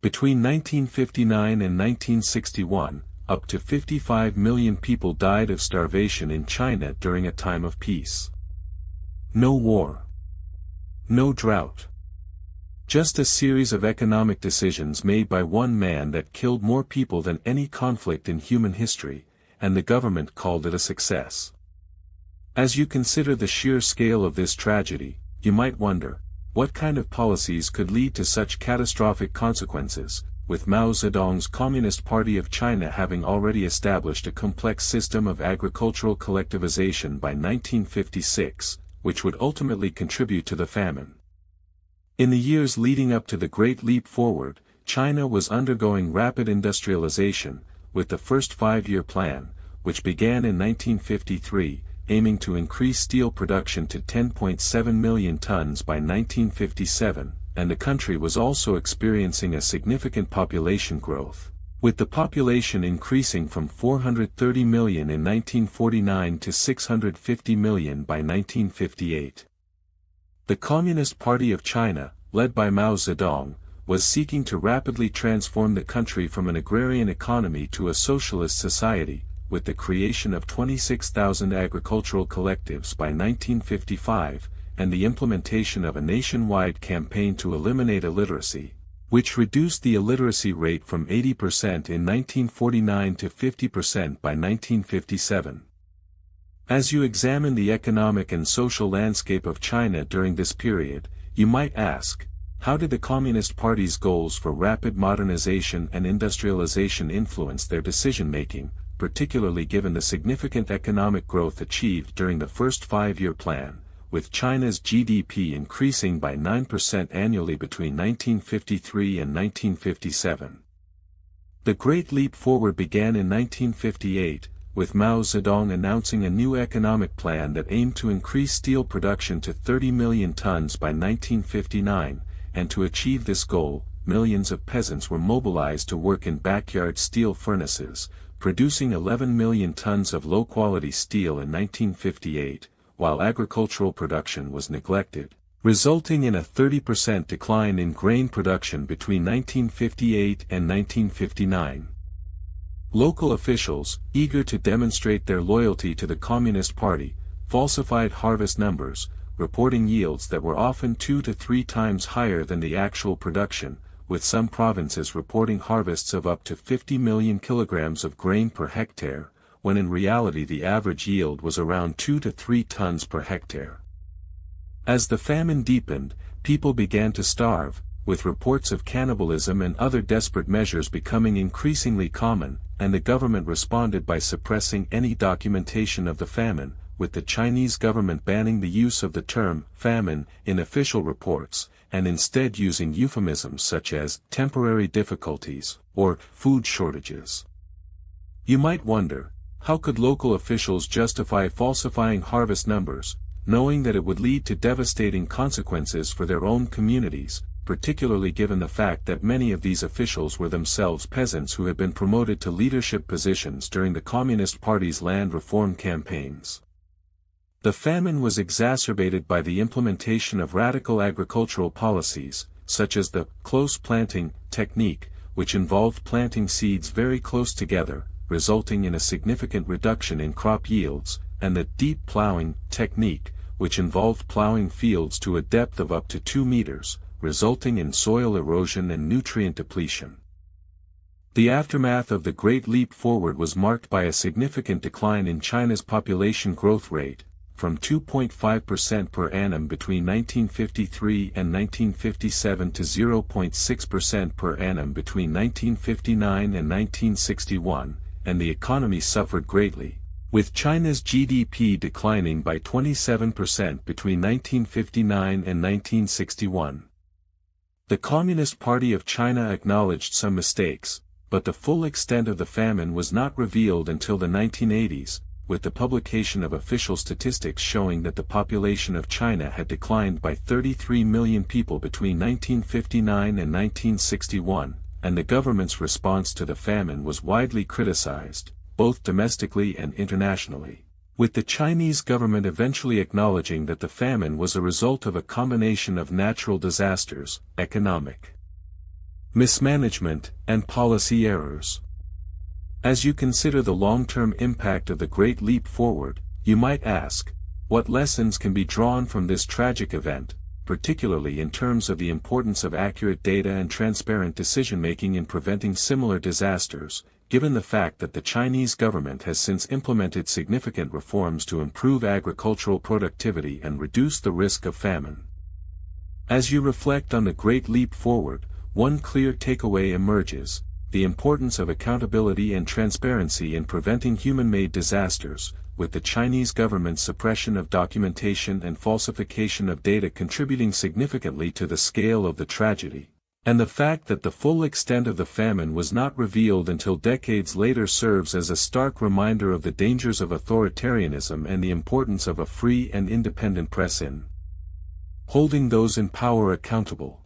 Between 1959 and 1961, up to 55 million people died of starvation in China during a time of peace. No war. No drought. Just a series of economic decisions made by one man that killed more people than any conflict in human history, and the government called it a success. As you consider the sheer scale of this tragedy, you might wonder, what kind of policies could lead to such catastrophic consequences, with Mao Zedong's Communist Party of China having already established a complex system of agricultural collectivization by 1956, which would ultimately contribute to the famine. In the years leading up to the Great Leap Forward, China was undergoing rapid industrialization, with the first five-year plan, which began in 1953, aiming to increase steel production to 10.7 million tons by 1957, and the country was also experiencing a significant population growth, with the population increasing from 430 million in 1949 to 650 million by 1958. The Communist Party of China, led by Mao Zedong, was seeking to rapidly transform the country from an agrarian economy to a socialist society, with the creation of 26,000 agricultural collectives by 1955, and the implementation of a nationwide campaign to eliminate illiteracy, which reduced the illiteracy rate from 80% in 1949 to 50% by 1957. As you examine the economic and social landscape of China during this period, you might ask, how did the Communist Party's goals for rapid modernization and industrialization influence their decision-making, particularly given the significant economic growth achieved during the first five-year plan, with China's GDP increasing by 9% annually between 1953 and 1957. The Great Leap Forward began in 1958, with Mao Zedong announcing a new economic plan that aimed to increase steel production to 30 million tons by 1959, and to achieve this goal, millions of peasants were mobilized to work in backyard steel furnaces, producing 11 million tons of low-quality steel in 1958, while agricultural production was neglected, resulting in a 30% decline in grain production between 1958 and 1959. Local officials, eager to demonstrate their loyalty to the Communist Party, falsified harvest numbers, reporting yields that were often 2 to 3 times higher than the actual production, with some provinces reporting harvests of up to 50 million kilograms of grain per hectare, when in reality the average yield was around 2 to 3 tons per hectare. As the famine deepened, people began to starve, with reports of cannibalism and other desperate measures becoming increasingly common, and the government responded by suppressing any documentation of the famine, with the Chinese government banning the use of the term famine in official reports, and instead using euphemisms such as temporary difficulties or food shortages. You might wonder, how could local officials justify falsifying harvest numbers, knowing that it would lead to devastating consequences for their own communities, particularly given the fact that many of these officials were themselves peasants who had been promoted to leadership positions during the Communist Party's land reform campaigns. The famine was exacerbated by the implementation of radical agricultural policies, such as the close planting technique, which involved planting seeds very close together, resulting in a significant reduction in crop yields, and the deep plowing technique, which involved plowing fields to a depth of up to 2 meters, resulting in soil erosion and nutrient depletion. The aftermath of the Great Leap Forward was marked by a significant decline in China's population growth rate, from 2.5% per annum between 1953 and 1957 to 0.6% per annum between 1959 and 1961, and the economy suffered greatly, with China's GDP declining by 27% between 1959 and 1961. The Communist Party of China acknowledged some mistakes, but the full extent of the famine was not revealed until the 1980s, with the publication of official statistics showing that the population of China had declined by 33 million people between 1959 and 1961, and the government's response to the famine was widely criticized, both domestically and internationally, with the Chinese government eventually acknowledging that the famine was a result of a combination of natural disasters, economic mismanagement, and policy errors. As you consider the long-term impact of the Great Leap Forward, you might ask, what lessons can be drawn from this tragic event, particularly in terms of the importance of accurate data and transparent decision-making in preventing similar disasters, given the fact that the Chinese government has since implemented significant reforms to improve agricultural productivity and reduce the risk of famine. As you reflect on the Great Leap Forward, one clear takeaway emerges: the importance of accountability and transparency in preventing human-made disasters, with the Chinese government's suppression of documentation and falsification of data contributing significantly to the scale of the tragedy, and the fact that the full extent of the famine was not revealed until decades later serves as a stark reminder of the dangers of authoritarianism and the importance of a free and independent press in holding those in power accountable.